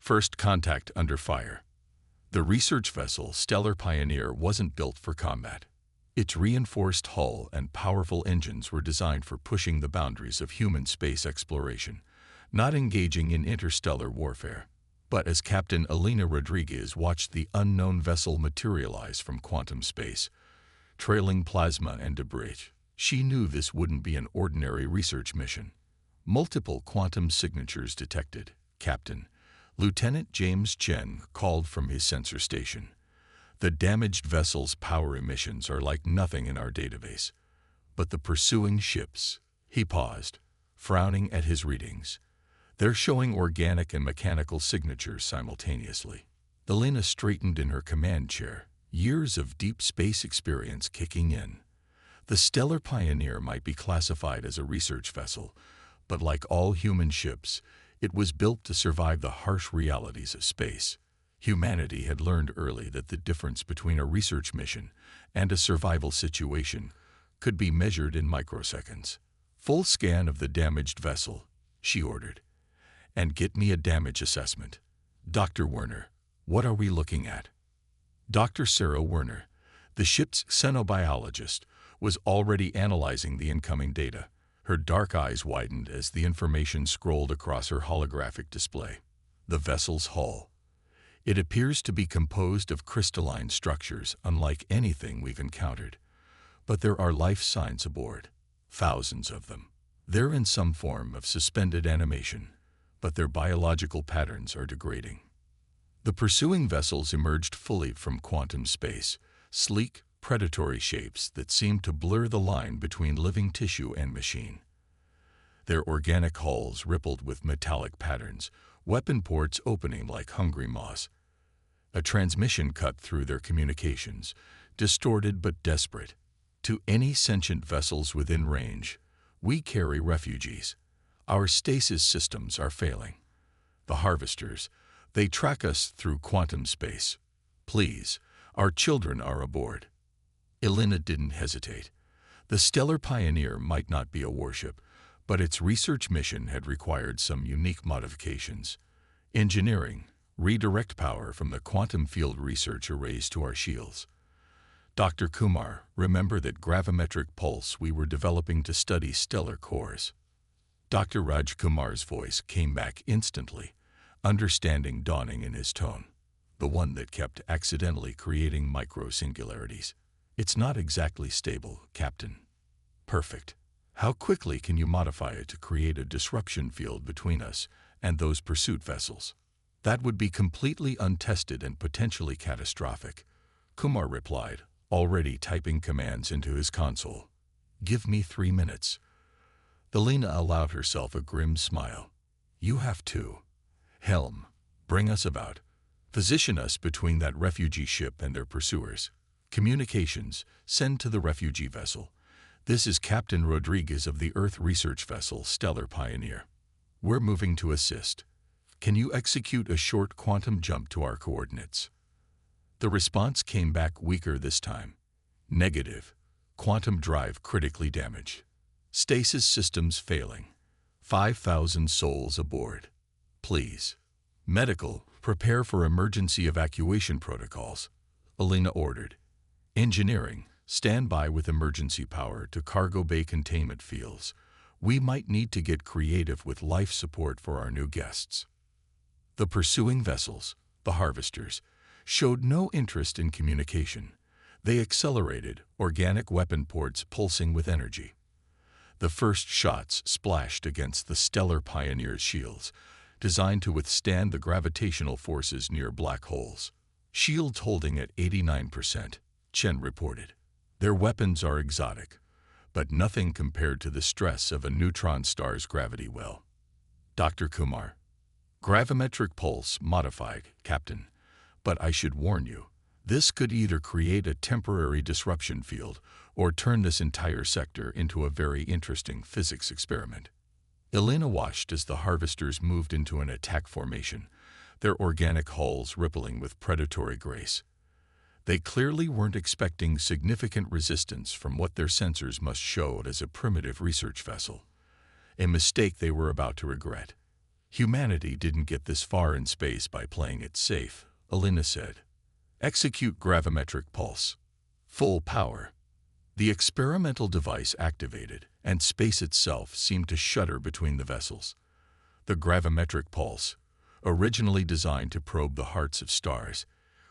First contact under fire. The research vessel Stellar Pioneer wasn't built for combat. Its reinforced hull and powerful engines were designed for pushing the boundaries of human space exploration, not engaging in interstellar warfare. But as Captain Elena Rodriguez watched the unknown vessel materialize from quantum space, trailing plasma and debris, she knew this wouldn't be an ordinary research mission. Multiple quantum signatures detected, Captain. Lieutenant James Chen called from his sensor station. The damaged vessel's power emissions are like nothing in our database. But the pursuing ships, he paused, frowning at his readings. They're showing organic and mechanical signatures simultaneously. Elena straightened in her command chair, years of deep space experience kicking in. The Stellar Pioneer might be classified as a research vessel, but like all human ships, it was built to survive the harsh realities of space. Humanity had learned early that the difference between a research mission and a survival situation could be measured in microseconds. Full scan of the damaged vessel, she ordered. And get me a damage assessment. Dr. Werner, what are we looking at? Dr. Sarah Werner, the ship's xenobiologist, was already analyzing the incoming data. Her dark eyes widened as the information scrolled across her holographic display. The vessel's hull. It appears to be composed of crystalline structures unlike anything we've encountered. But there are life signs aboard. Thousands of them. They're in some form of suspended animation, but their biological patterns are degrading. The pursuing vessels emerged fully from quantum space, sleek, predatory shapes that seemed to blur the line between living tissue and machine. Their organic hulls rippled with metallic patterns, weapon ports opening like hungry moths. A transmission cut through their communications, distorted but desperate. To any sentient vessels within range, we carry refugees. Our stasis systems are failing. The harvesters, they track us through quantum space. Please, our children are aboard. Elena didn't hesitate. The Stellar Pioneer might not be a warship, but its research mission had required some unique modifications. Engineering, redirect power from the quantum field research arrays to our shields. Dr. Kumar, remember that gravimetric pulse we were developing to study stellar cores. Dr. Raj Kumar's voice came back instantly, understanding dawning in his tone, the one that kept accidentally creating micro-singularities. It's not exactly stable, Captain. Perfect. How quickly can you modify it to create a disruption field between us and those pursuit vessels? That would be completely untested and potentially catastrophic, Kumar replied, already typing commands into his console. Give me 3 minutes. Elena allowed herself a grim smile. You have to. Helm, bring us about. Position us between that refugee ship and their pursuers. Communications, send to the refugee vessel. This is Captain Rodriguez of the Earth research vessel Stellar Pioneer. We're moving to assist. Can you execute a short quantum jump to our coordinates? The response came back weaker this time. Negative. Quantum drive critically damaged. Stasis systems failing. 5,000 souls aboard. Please. Medical, prepare for emergency evacuation protocols. Elena ordered. Engineering, stand by with emergency power to cargo bay containment fields. We might need to get creative with life support for our new guests. The pursuing vessels, the harvesters, showed no interest in communication. They accelerated, organic weapon ports pulsing with energy. The first shots splashed against the Stellar Pioneer's shields, designed to withstand the gravitational forces near black holes. Shields holding at 89%, Chen reported. Their weapons are exotic, but nothing compared to the stress of a neutron star's gravity well. Dr. Kumar. Gravimetric pulse modified, Captain. But I should warn you, this could either create a temporary disruption field or turn this entire sector into a very interesting physics experiment. Elena watched as the harvesters moved into an attack formation, their organic hulls rippling with predatory grace. They clearly weren't expecting significant resistance from what their sensors must show as a primitive research vessel, a mistake they were about to regret. Humanity didn't get this far in space by playing it safe, Elena said. Execute gravimetric pulse. Full power. The experimental device activated, and space itself seemed to shudder between the vessels. The gravimetric pulse, originally designed to probe the hearts of stars,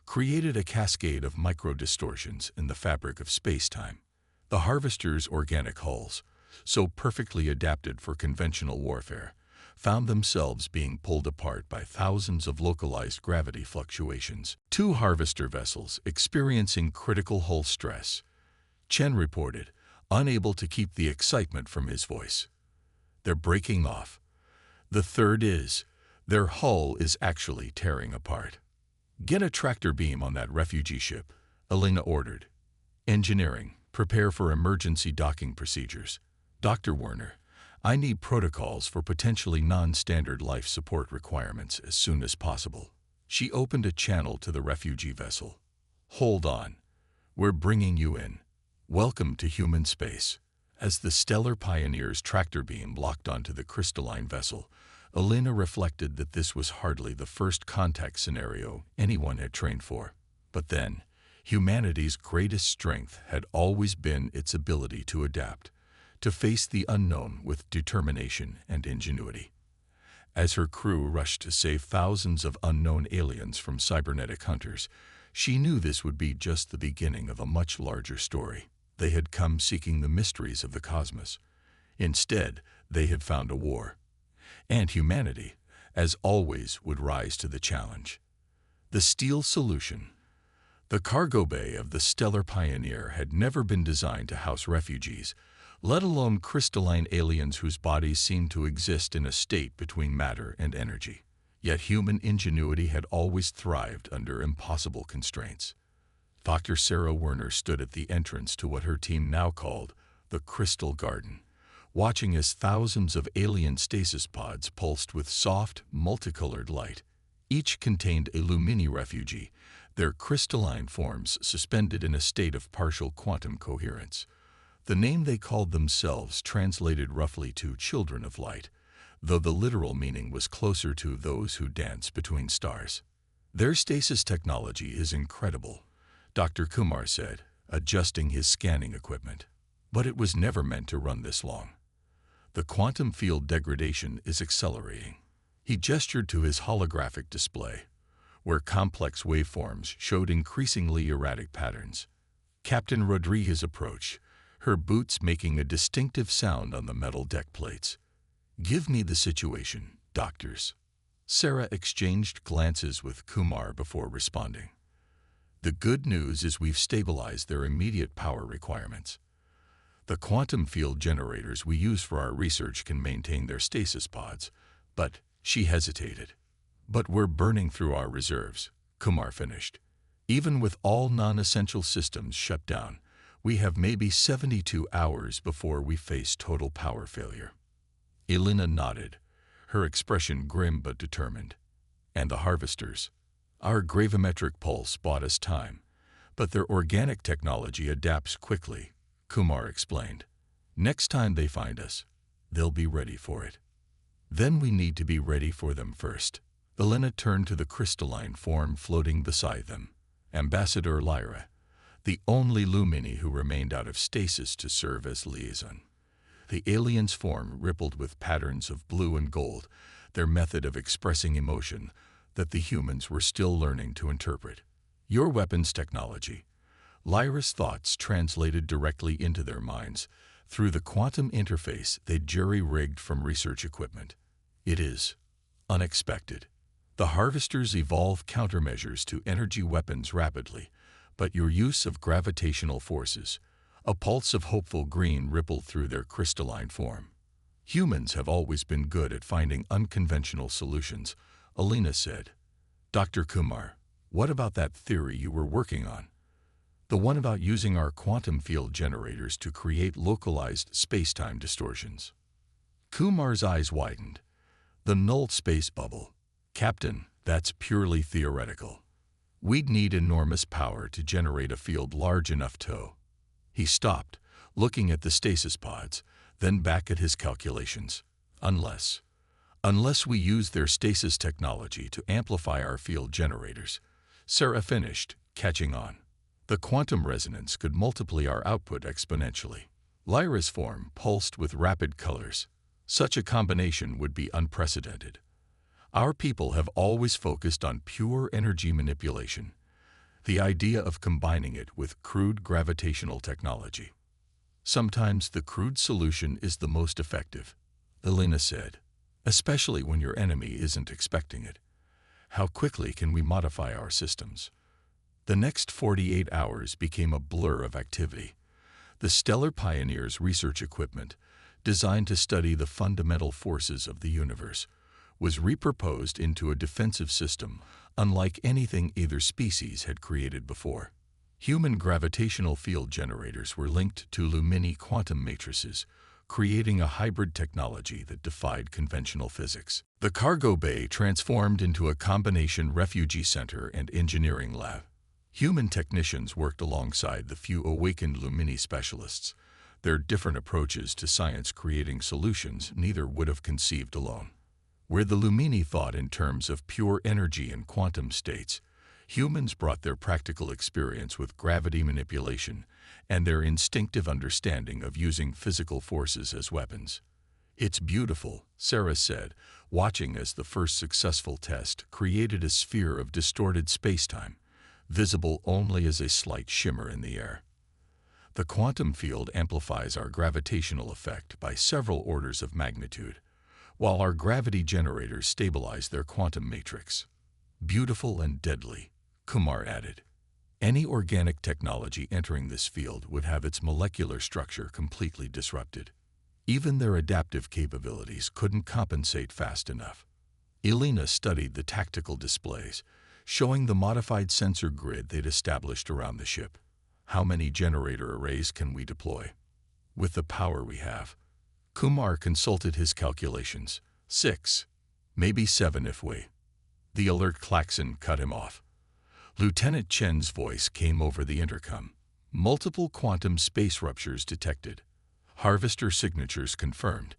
created a cascade of micro-distortions in the fabric of space-time. The Harvester's organic hulls, so perfectly adapted for conventional warfare, found themselves being pulled apart by thousands of localized gravity fluctuations. 2 Harvester vessels experiencing critical hull stress, Chen reported, unable to keep the excitement from his voice. They're breaking off. The third is, their hull is actually tearing apart. Get a tractor beam on that refugee ship, Elena ordered. Engineering, prepare for emergency docking procedures. Dr. Werner, I need protocols for potentially non-standard life support requirements as soon as possible. She opened a channel to the refugee vessel. Hold on. We're bringing you in. Welcome to human space. As the Stellar Pioneer's tractor beam locked onto the crystalline vessel, Elena reflected that this was hardly the first contact scenario anyone had trained for. But then, humanity's greatest strength had always been its ability to adapt, to face the unknown with determination and ingenuity. As her crew rushed to save thousands of unknown aliens from cybernetic hunters, she knew this would be just the beginning of a much larger story. They had come seeking the mysteries of the cosmos. Instead, they had found a war. And humanity, as always, would rise to the challenge. The steel solution. The cargo bay of the Stellar Pioneer had never been designed to house refugees, let alone crystalline aliens whose bodies seemed to exist in a state between matter and energy. Yet human ingenuity had always thrived under impossible constraints. Dr. Sarah Werner stood at the entrance to what her team now called the Crystal Garden, watching as thousands of alien stasis pods pulsed with soft, multicolored light. Each contained a Lumini refugee, their crystalline forms suspended in a state of partial quantum coherence. The name they called themselves translated roughly to Children of Light, though the literal meaning was closer to those who dance between stars. Their stasis technology is incredible, Dr. Kumar said, adjusting his scanning equipment. But it was never meant to run this long. The quantum field degradation is accelerating. He gestured to his holographic display, where complex waveforms showed increasingly erratic patterns. Captain Rodriguez approached, her boots making a distinctive sound on the metal deck plates. Give me the situation, doctors. Sarah exchanged glances with Kumar before responding. The good news is we've stabilized their immediate power requirements. The quantum field generators we use for our research can maintain their stasis pods, but she hesitated. But we're burning through our reserves, Kumar finished. Even with all non-essential systems shut down, we have maybe 72 hours before we face total power failure. Elena nodded, her expression grim but determined. And the Harvesters? Our gravimetric pulse bought us time, but their organic technology adapts quickly, Kumar explained. Next time they find us, they'll be ready for it. Then we need to be ready for them first. Elena turned to the crystalline form floating beside them. Ambassador Lyra, the only Lumini who remained out of stasis to serve as liaison. The alien's form rippled with patterns of blue and gold, their method of expressing emotion that the humans were still learning to interpret. Your weapons technology. Lyra's thoughts translated directly into their minds through the quantum interface they'd jury-rigged from research equipment. It is unexpected. The Harvesters evolve countermeasures to energy weapons rapidly, but your use of gravitational forces, a pulse of hopeful green rippled through their crystalline form. Humans have always been good at finding unconventional solutions, Elena said. Dr. Kumar, what about that theory you were working on? The one about using our quantum field generators to create localized space-time distortions. Kumar's eyes widened. The null space bubble. Captain, that's purely theoretical. We'd need enormous power to generate a field large enough to... He stopped, looking at the stasis pods, then back at his calculations. Unless Unless we use their stasis technology to amplify our field generators, Sarah finished, catching on. The quantum resonance could multiply our output exponentially. Lyra's form pulsed with rapid colors. Such a combination would be unprecedented. Our people have always focused on pure energy manipulation, the idea of combining it with crude gravitational technology. Sometimes the crude solution is the most effective, Elena said, especially when your enemy isn't expecting it. How quickly can we modify our systems? The next 48 hours became a blur of activity. The Stellar Pioneer's research equipment, designed to study the fundamental forces of the universe, was repurposed into a defensive system unlike anything either species had created before. Human gravitational field generators were linked to Lumini quantum matrices, creating a hybrid technology that defied conventional physics. The cargo bay transformed into a combination refugee center and engineering lab. Human technicians worked alongside the few awakened Lumini specialists, their different approaches to science creating solutions neither would have conceived alone. Where the Lumini thought in terms of pure energy and quantum states, humans brought their practical experience with gravity manipulation and their instinctive understanding of using physical forces as weapons. "It's beautiful," Sarah said, watching as the first successful test created a sphere of distorted spacetime, visible only as a slight shimmer in the air. The quantum field amplifies our gravitational effect by several orders of magnitude, while our gravity generators stabilize their quantum matrix. "Beautiful and deadly," Kumar added. Any organic technology entering this field would have its molecular structure completely disrupted. Even their adaptive capabilities couldn't compensate fast enough. Elena studied the tactical displays, showing the modified sensor grid they'd established around the ship. "How many generator arrays can we deploy?" "With the power we have." Kumar consulted his calculations. 6, maybe 7 if we... The alert klaxon cut him off. Lieutenant Chen's voice came over the intercom. "Multiple quantum space ruptures detected. Harvester signatures confirmed.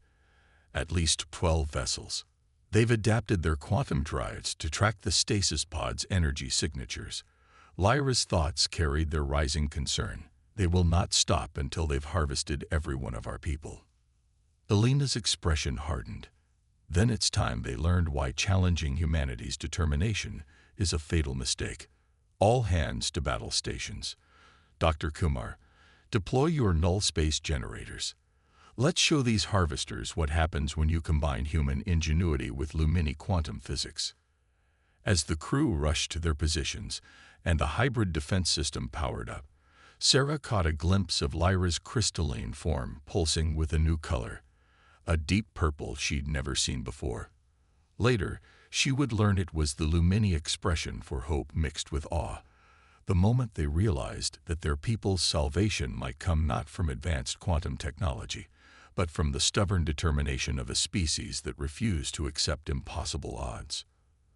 At least 12 vessels. They've adapted their quantum drives to track the stasis pod's energy signatures." Lyra's thoughts carried their rising concern. "They will not stop until they've harvested every one of our people." Elena's expression hardened. Then it's time they learned why challenging humanity's determination is a fatal mistake. "All hands to battle stations. Dr. Kumar, deploy your null space generators. Let's show these harvesters what happens when you combine human ingenuity with Lumini quantum physics." As the crew rushed to their positions and the hybrid defense system powered up, Sarah caught a glimpse of Lyra's crystalline form pulsing with a new color, a deep purple she'd never seen before. Later, she would learn it was the Lumini expression for hope mixed with awe, the moment they realized that their people's salvation might come not from advanced quantum technology, but from the stubborn determination of a species that refused to accept impossible odds.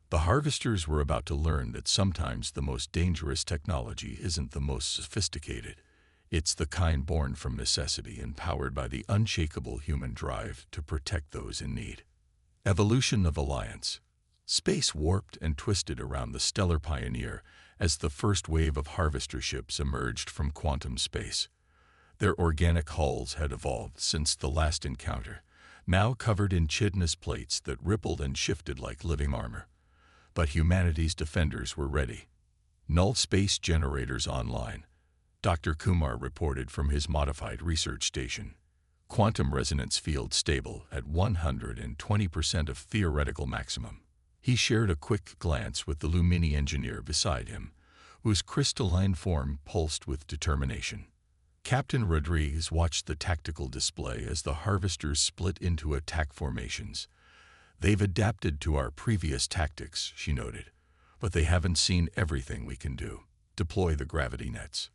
The harvesters were about to learn that sometimes the most dangerous technology isn't the most sophisticated. It's the kind born from necessity and powered by the unshakable human drive to protect those in need. Evolution of Alliance. Space warped and twisted around the Stellar Pioneer as the first wave of harvester ships emerged from quantum space. Their organic hulls had evolved since the last encounter, now covered in chitinous plates that rippled and shifted like living armor. But humanity's defenders were ready. "Null space generators online," Dr. Kumar reported from his modified research station. "Quantum resonance field stable at 120% of theoretical maximum." He shared a quick glance with the Lumini engineer beside him, whose crystalline form pulsed with determination. Captain Rodriguez watched the tactical display as the harvesters split into attack formations. "They've adapted to our previous tactics," she noted, "but they haven't seen everything we can do. Deploy the gravity nets."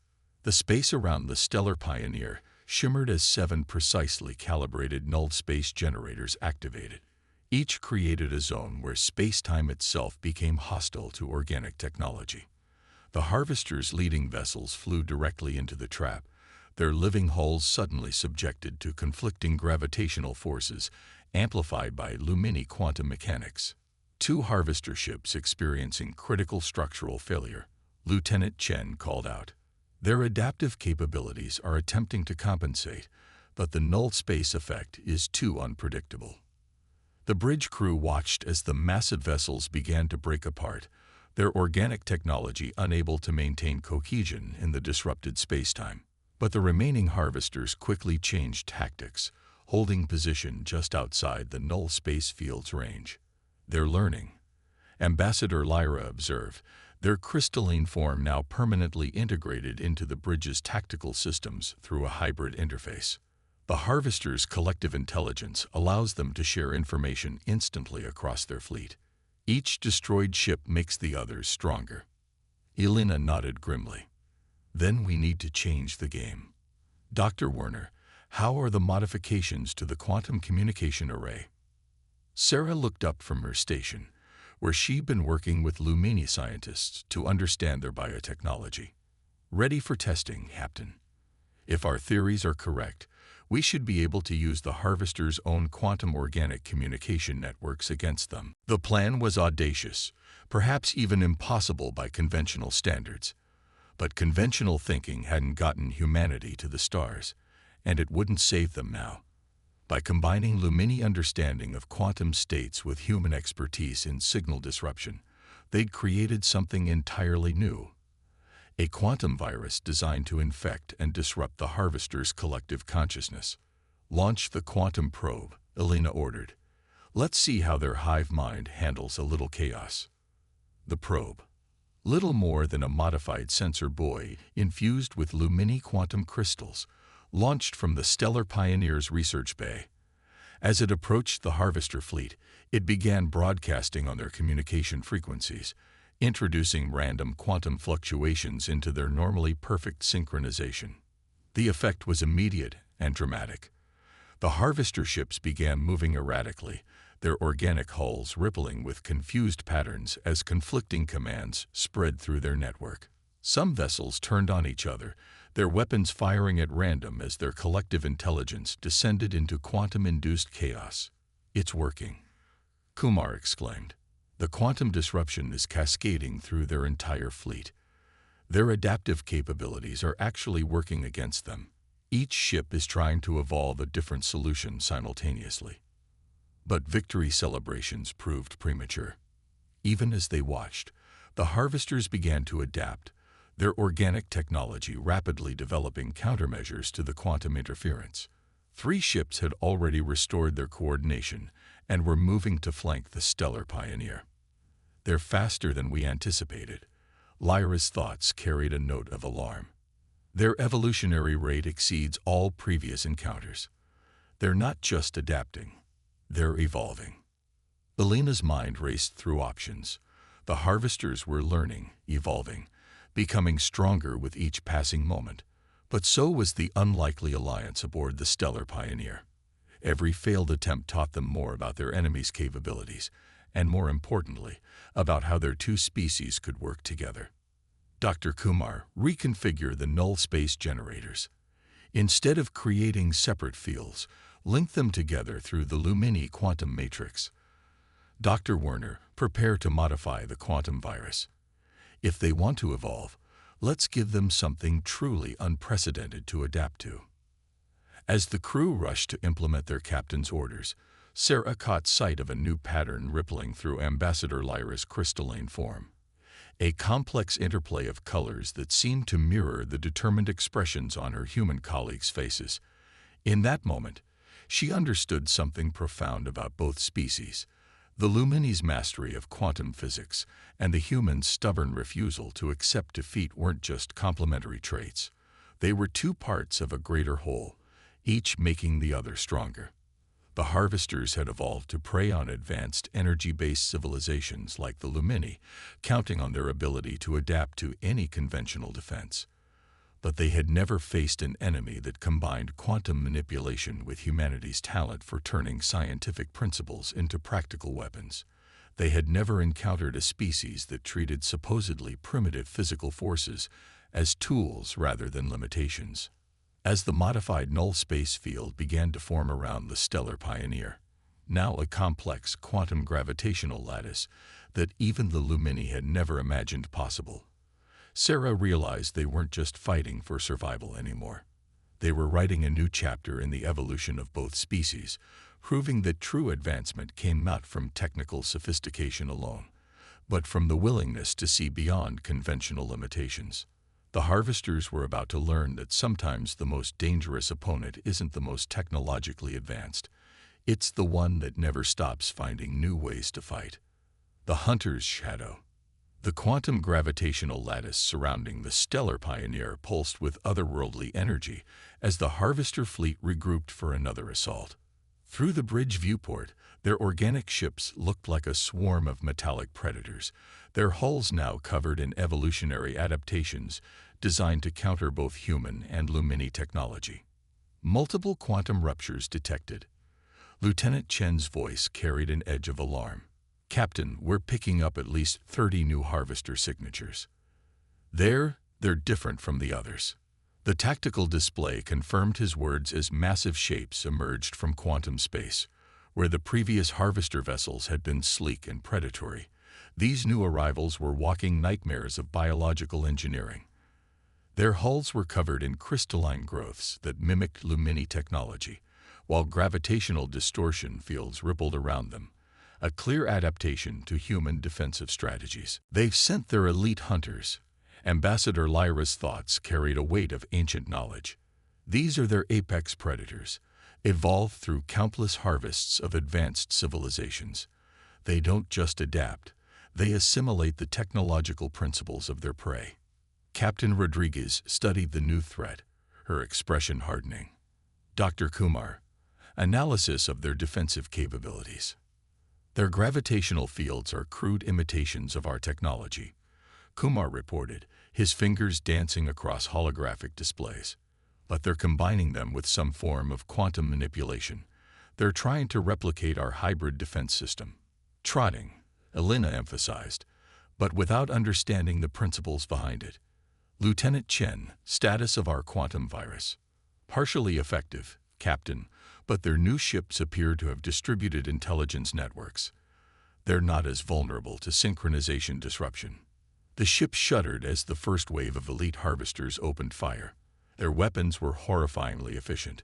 The space around the Stellar Pioneer shimmered as 7 precisely calibrated null space generators activated. Each created a zone where space-time itself became hostile to organic technology. The harvesters' leading vessels flew directly into the trap, their living hulls suddenly subjected to conflicting gravitational forces amplified by Lumini quantum mechanics. Two harvester ships experiencing critical structural failure, Lieutenant Chen called out. Their adaptive capabilities are attempting to compensate, but the null space effect is too unpredictable. The bridge crew watched as the massive vessels began to break apart, their organic technology unable to maintain cohesion in the disrupted spacetime. But the remaining harvesters quickly changed tactics, holding position just outside the null space field's range. They're learning. Ambassador Lyra observed, their crystalline form now permanently integrated into the bridge's tactical systems through a hybrid interface. The harvesters' collective intelligence allows them to share information instantly across their fleet. Each destroyed ship makes the others stronger. Elena nodded grimly. Then we need to change the game. Dr. Werner, how are the modifications to the quantum communication array? Sarah looked up from her station, where she'd been working with Lumini scientists to understand their biotechnology. Ready for testing, Captain. If our theories are correct, we should be able to use the harvester's own quantum organic communication networks against them. The plan was audacious, perhaps even impossible by conventional standards. But conventional thinking hadn't gotten humanity to the stars, and it wouldn't save them now. By combining Lumini understanding of quantum states with human expertise in signal disruption, they'd created something entirely new. A quantum virus designed to infect and disrupt the harvester's collective consciousness. Launch the quantum probe, Elena ordered. Let's see how their hive mind handles a little chaos. The probe. Little more than a modified sensor buoy infused with Lumini quantum crystals, launched from the Stellar Pioneers research bay. As it approached the harvester fleet, it began broadcasting on their communication frequencies, introducing random quantum fluctuations into their normally perfect synchronization. The effect was immediate and dramatic. The harvester ships began moving erratically, their organic hulls rippling with confused patterns as conflicting commands spread through their network. Some vessels turned on each other, their weapons firing at random as their collective intelligence descended into quantum-induced chaos. It's working, Kumar exclaimed. The quantum disruption is cascading through their entire fleet. Their adaptive capabilities are actually working against them. Each ship is trying to evolve a different solution simultaneously. But victory celebrations proved premature. Even as they watched, the harvesters began to adapt, their organic technology rapidly developing countermeasures to the quantum interference. 3 ships had already restored their coordination and were moving to flank the Stellar Pioneer. They're faster than we anticipated. Lyra's thoughts carried a note of alarm. Their evolutionary rate exceeds all previous encounters. They're not just adapting, they're evolving. Elena's mind raced through options. The harvesters were learning, evolving, becoming stronger with each passing moment. But so was the unlikely alliance aboard the Stellar Pioneer. Every failed attempt taught them more about their enemy's capabilities, and more importantly, about how their two species could work together. Dr. Kumar, reconfigure the null space generators. Instead of creating separate fields, link them together through the Lumini quantum matrix. Dr. Werner, prepare to modify the quantum virus. If they want to evolve, let's give them something truly unprecedented to adapt to. As the crew rushed to implement their captain's orders, Sarah caught sight of a new pattern rippling through Ambassador Lyra's crystalline form. A complex interplay of colors that seemed to mirror the determined expressions on her human colleagues' faces. In that moment, she understood something profound about both species: the Lumini's mastery of quantum physics and the human's stubborn refusal to accept defeat weren't just complementary traits. They were two parts of a greater whole, each making the other stronger. The harvesters had evolved to prey on advanced energy-based civilizations like the Lumini, counting on their ability to adapt to any conventional defense. But they had never faced an enemy that combined quantum manipulation with humanity's talent for turning scientific principles into practical weapons. They had never encountered a species that treated supposedly primitive physical forces as tools rather than limitations. As the modified null space field began to form around the Stellar Pioneer, now a complex quantum gravitational lattice that even the Lumini had never imagined possible. Sarah realized they weren't just fighting for survival anymore. They were writing a new chapter in the evolution of both species, proving that true advancement came not from technical sophistication alone, but from the willingness to see beyond conventional limitations. The Harvesters were about to learn that sometimes the most dangerous opponent isn't the most technologically advanced. It's the one that never stops finding new ways to fight. The Hunter's Shadow. The quantum gravitational lattice surrounding the stellar Pioneer pulsed with otherworldly energy as the Harvester fleet regrouped for another assault. Through the bridge viewport, their organic ships looked like a swarm of metallic predators, their hulls now covered in evolutionary adaptations designed to counter both human and Lumini technology. Multiple quantum ruptures detected. Lieutenant Chen's voice carried an edge of alarm. "Captain, we're picking up at least 30 new Harvester signatures. They're different from the others." The tactical display confirmed his words as massive shapes emerged from quantum space. Where the previous Harvester vessels had been sleek and predatory, these new arrivals were walking nightmares of biological engineering. Their hulls were covered in crystalline growths that mimicked Lumini technology, while gravitational distortion fields rippled around them, a clear adaptation to human defensive strategies. "They've sent their elite hunters." Ambassador Lyra's thoughts carried a weight of ancient knowledge. "These are their apex predators, evolved through countless harvests of advanced civilizations. They don't just adapt, they assimilate the technological principles of their prey." Captain Rodriguez studied the new threat, her expression hardening. "Dr. Kumar, analysis of their defensive capabilities. Their gravitational fields are crude imitations of our technology," Kumar reported, his fingers dancing across holographic displays. "But they're combining them with some form of quantum manipulation. They're trying to replicate our hybrid defense system." "Trotting," Elena emphasized, "but without understanding the principles behind it." Lieutenant Chen, status of our quantum virus. "Partially effective, Captain, but their new ships appear to have distributed intelligence networks. They're not as vulnerable to synchronization disruption." The ship shuddered as the first wave of elite Harvesters opened fire. Their weapons were horrifyingly efficient.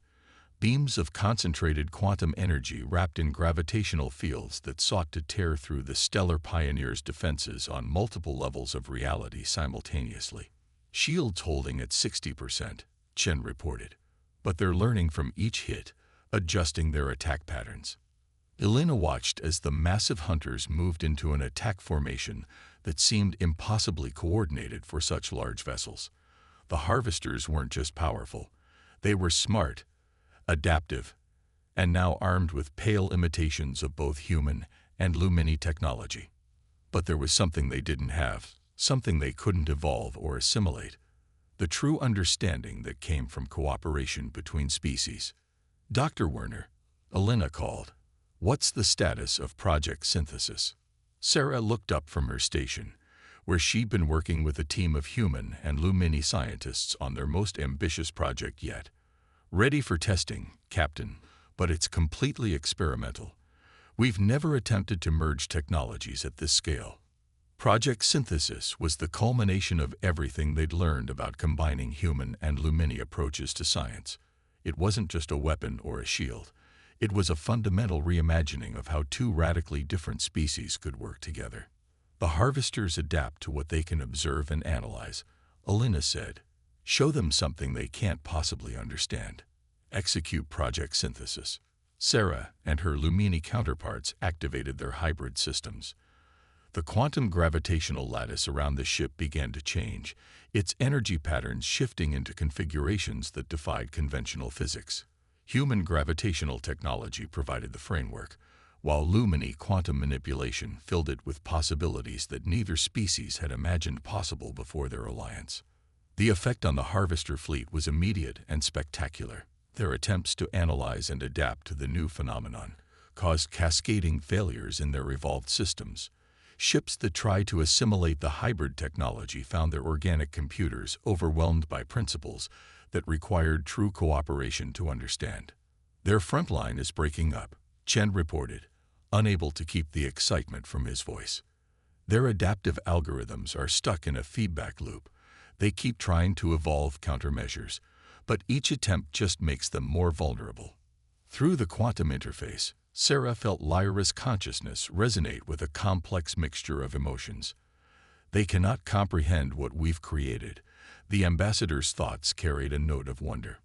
Beams of concentrated quantum energy wrapped in gravitational fields that sought to tear through the stellar Pioneer's defenses on multiple levels of reality simultaneously. "Shields holding at 60%, Chen reported. "But they're learning from each hit, adjusting their attack patterns." Elena watched as the massive hunters moved into an attack formation that seemed impossibly coordinated for such large vessels. The Harvesters weren't just powerful, they were smart, adaptive, and now armed with pale imitations of both human and Lumini technology. But there was something they didn't have, something they couldn't evolve or assimilate: the true understanding that came from cooperation between species. "Dr. Werner," Elena called, "what's the status of Project Synthesis?" Sarah looked up from her station, where she'd been working with a team of human and Lumini scientists on their most ambitious project yet. "Ready for testing, Captain, but it's completely experimental. We've never attempted to merge technologies at this scale." Project Synthesis was the culmination of everything they'd learned about combining human and Lumini approaches to science. It wasn't just a weapon or a shield. It was a fundamental reimagining of how two radically different species could work together. "The Harvesters adapt to what they can observe and analyze," Elena said. "Show them something they can't possibly understand. Execute Project Synthesis." Sarah and her Lumini counterparts activated their hybrid systems. The quantum gravitational lattice around the ship began to change, its energy patterns shifting into configurations that defied conventional physics. Human gravitational technology provided the framework, while Lumini quantum manipulation filled it with possibilities that neither species had imagined possible before their alliance. The effect on the Harvester fleet was immediate and spectacular. Their attempts to analyze and adapt to the new phenomenon caused cascading failures in their evolved systems. Ships that tried to assimilate the hybrid technology found their organic computers overwhelmed by principles that required true cooperation to understand. "Their front line is breaking up," Chen reported, unable to keep the excitement from his voice. Their adaptive algorithms are stuck in a feedback loop. They keep trying to evolve countermeasures, but each attempt just makes them more vulnerable. Through the quantum interface, Sarah felt Lyra's consciousness resonate with a complex mixture of emotions. They cannot comprehend what we've created. The ambassador's thoughts carried a note of wonder.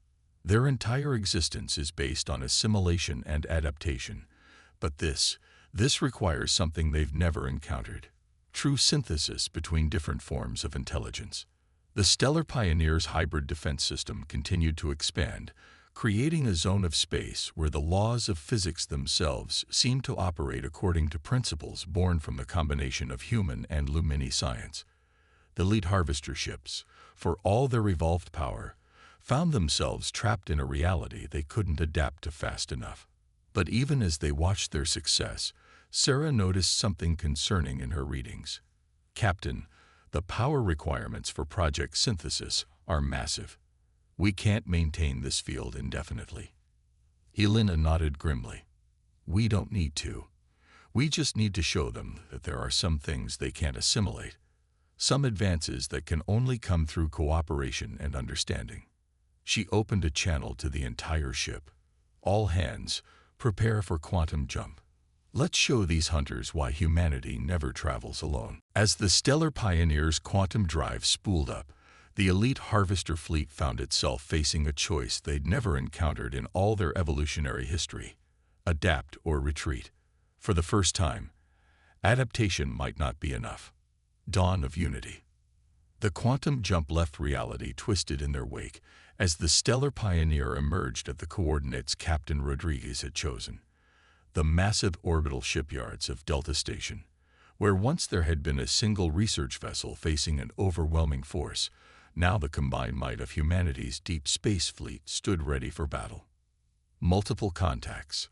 Their entire existence is based on assimilation and adaptation. But this requires something they've never encountered. True synthesis between different forms of intelligence. The Stellar Pioneer's hybrid defense system continued to expand, creating a zone of space where the laws of physics themselves seemed to operate according to principles born from the combination of human and Lumini science. The elite harvester ships, for all their evolved power, found themselves trapped in a reality they couldn't adapt to fast enough. But even as they watched their success, Sarah noticed something concerning in her readings. Captain, the power requirements for Project Synthesis are massive. We can't maintain this field indefinitely. Elena nodded grimly. We don't need to. We just need to show them that there are some things they can't assimilate, some advances that can only come through cooperation and understanding. She opened a channel to the entire ship. All hands, prepare for quantum jump. Let's show these hunters why humanity never travels alone. As the Stellar Pioneer's quantum drive spooled up, the elite harvester fleet found itself facing a choice they'd never encountered in all their evolutionary history: adapt or retreat. For the first time, adaptation might not be enough. Dawn of unity. The quantum jump left reality twisted in their wake as the Stellar Pioneer emerged at the coordinates Captain Rodriguez had chosen. The massive orbital shipyards of Delta Station, where once there had been a single research vessel facing an overwhelming force, now the combined might of humanity's deep space fleet stood ready for battle. Multiple contacts,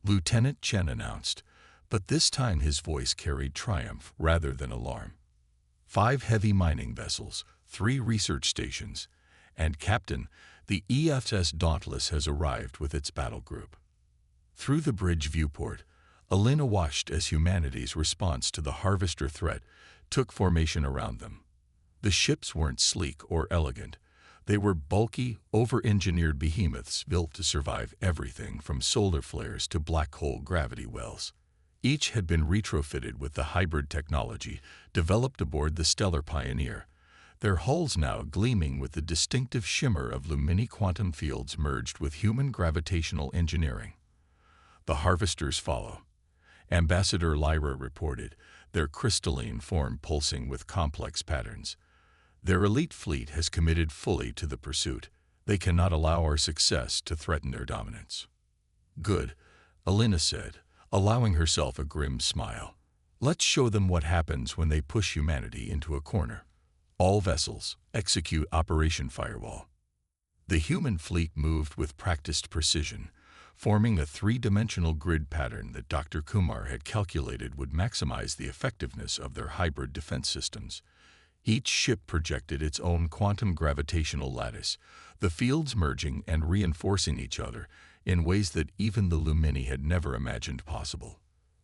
Lieutenant Chen announced, but this time his voice carried triumph rather than alarm. 5 heavy mining vessels, 3 research stations, and Captain, the EFS Dauntless has arrived with its battle group. Through the bridge viewport, Elena watched as humanity's response to the harvester threat took formation around them. The ships weren't sleek or elegant. They were bulky, over-engineered behemoths built to survive everything from solar flares to black hole gravity wells. Each had been retrofitted with the hybrid technology developed aboard the Stellar Pioneer, their hulls now gleaming with the distinctive shimmer of Lumini quantum fields merged with human gravitational engineering. The harvesters follow. Ambassador Lyra reported, their crystalline form pulsing with complex patterns. Their elite fleet has committed fully to the pursuit. They cannot allow our success to threaten their dominance. Good, Elena said, allowing herself a grim smile. Let's show them what happens when they push humanity into a corner. All vessels, execute Operation Firewall. The human fleet moved with practiced precision, forming a 3-dimensional grid pattern that Dr. Kumar had calculated would maximize the effectiveness of their hybrid defense systems. Each ship projected its own quantum gravitational lattice, the fields merging and reinforcing each other in ways that even the Lumini had never imagined possible.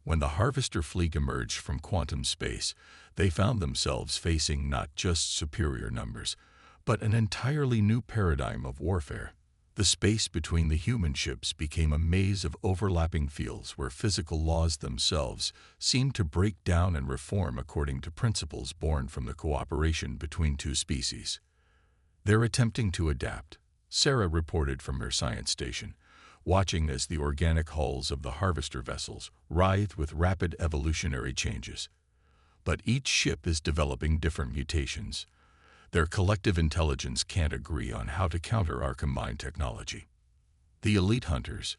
When the harvester fleet emerged from quantum space, they found themselves facing not just superior numbers, but an entirely new paradigm of warfare. The space between the human ships became a maze of overlapping fields where physical laws themselves seemed to break down and reform according to principles born from the cooperation between 2 species. They're attempting to adapt, Sarah reported from her science station, watching as the organic hulls of the harvester vessels writhed with rapid evolutionary changes. But each ship is developing different mutations. Their collective intelligence can't agree on how to counter our combined technology. The elite hunters,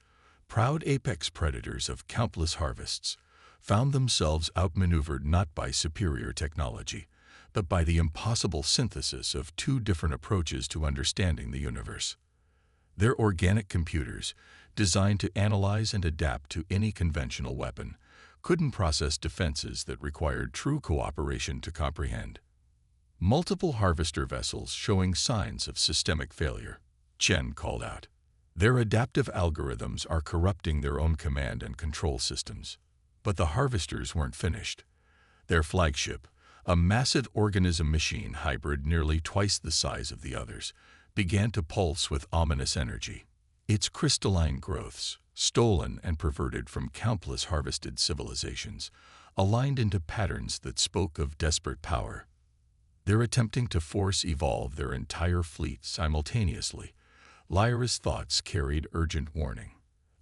proud apex predators of countless harvests, found themselves outmaneuvered not by superior technology, but by the impossible synthesis of 2 different approaches to understanding the universe. Their organic computers, designed to analyze and adapt to any conventional weapon, couldn't process defenses that required true cooperation to comprehend. Multiple harvester vessels showing signs of systemic failure, Chen called out. Their adaptive algorithms are corrupting their own command and control systems. But the harvesters weren't finished. Their flagship, a massive organism machine hybrid nearly twice the size of the others, began to pulse with ominous energy. Its crystalline growths, stolen and perverted from countless harvested civilizations, aligned into patterns that spoke of desperate power. They're attempting to force evolve their entire fleet simultaneously. Lyra's thoughts carried urgent warning.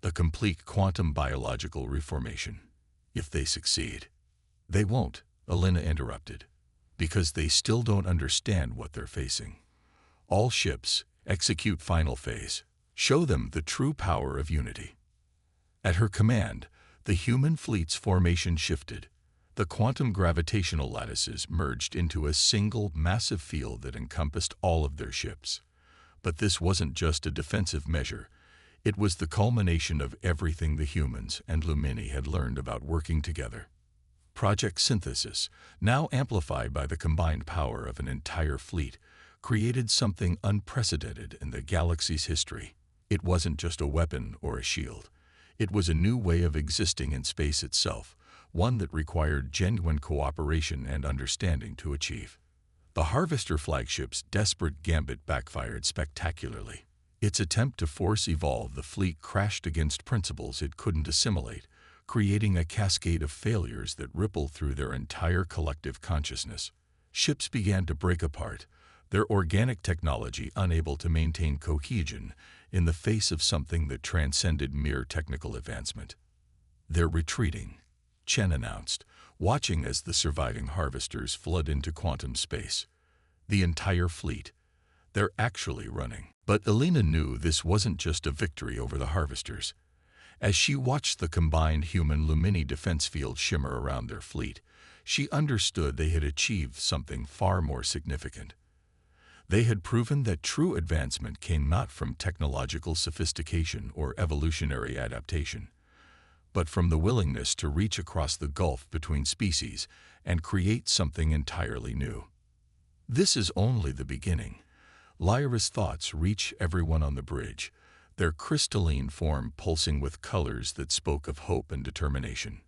The complete quantum biological reformation. If they succeed. They won't, Elena interrupted, because they still don't understand what they're facing. All ships, execute final phase. Show them the true power of unity. At her command, the human fleet's formation shifted. The quantum gravitational lattices merged into a single massive field that encompassed all of their ships. But this wasn't just a defensive measure. It was the culmination of everything the humans and Lumini had learned about working together. Project Synthesis, now amplified by the combined power of an entire fleet, created something unprecedented in the galaxy's history. It wasn't just a weapon or a shield. It was a new way of existing in space itself, one that required genuine cooperation and understanding to achieve. The Harvester flagship's desperate gambit backfired spectacularly. Its attempt to force evolve the fleet crashed against principles it couldn't assimilate, creating a cascade of failures that rippled through their entire collective consciousness. Ships began to break apart, their organic technology unable to maintain cohesion in the face of something that transcended mere technical advancement. "They're retreating," Chen announced, watching as the surviving harvesters flood into quantum space. The entire fleet. They're actually running. But Elena knew this wasn't just a victory over the harvesters. As she watched the combined human-Lumini defense field shimmer around their fleet, she understood they had achieved something far more significant. They had proven that true advancement came not from technological sophistication or evolutionary adaptation, but from the willingness to reach across the gulf between species and create something entirely new. This is only the beginning. Lyra's thoughts reach everyone on the bridge, their crystalline form pulsing with colors that spoke of hope and determination.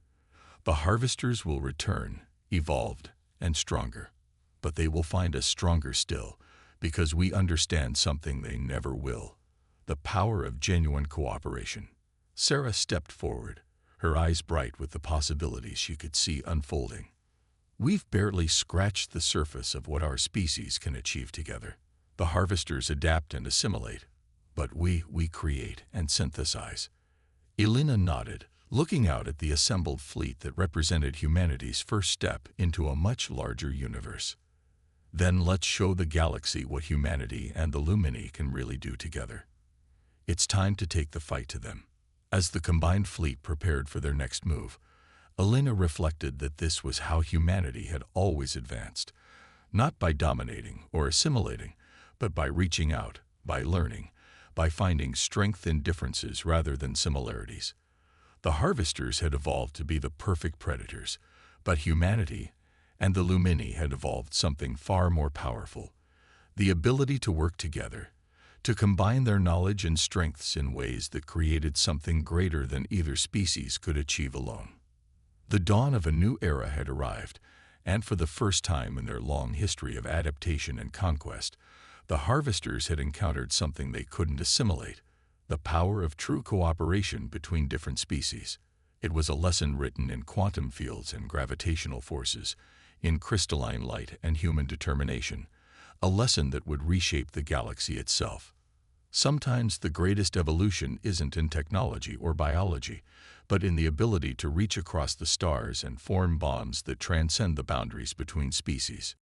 The harvesters will return, evolved and stronger, but they will find us stronger still, because we understand something they never will: the power of genuine cooperation. Sarah stepped forward, her eyes bright with the possibilities she could see unfolding. "We've barely scratched the surface of what our species can achieve together. The harvesters adapt and assimilate, but we create and synthesize." Elena nodded, looking out at the assembled fleet that represented humanity's first step into a much larger universe. "Then let's show the galaxy what humanity and the Lumini can really do together. It's time to take the fight to them." As the combined fleet prepared for their next move, Elena reflected that this was how humanity had always advanced, not by dominating or assimilating, but by reaching out, by learning, by finding strength in differences rather than similarities. The harvesters had evolved to be the perfect predators, but humanity and the Lumini had evolved something far more powerful: the ability to work together, to combine their knowledge and strengths in ways that created something greater than either species could achieve alone. The dawn of a new era had arrived, and for the first time in their long history of adaptation and conquest, the harvesters had encountered something they couldn't assimilate: the power of true cooperation between different species. It was a lesson written in quantum fields and gravitational forces, in crystalline light and human determination, a lesson that would reshape the galaxy itself. Sometimes the greatest evolution isn't in technology or biology, but in the ability to reach across the stars and form bonds that transcend the boundaries between species.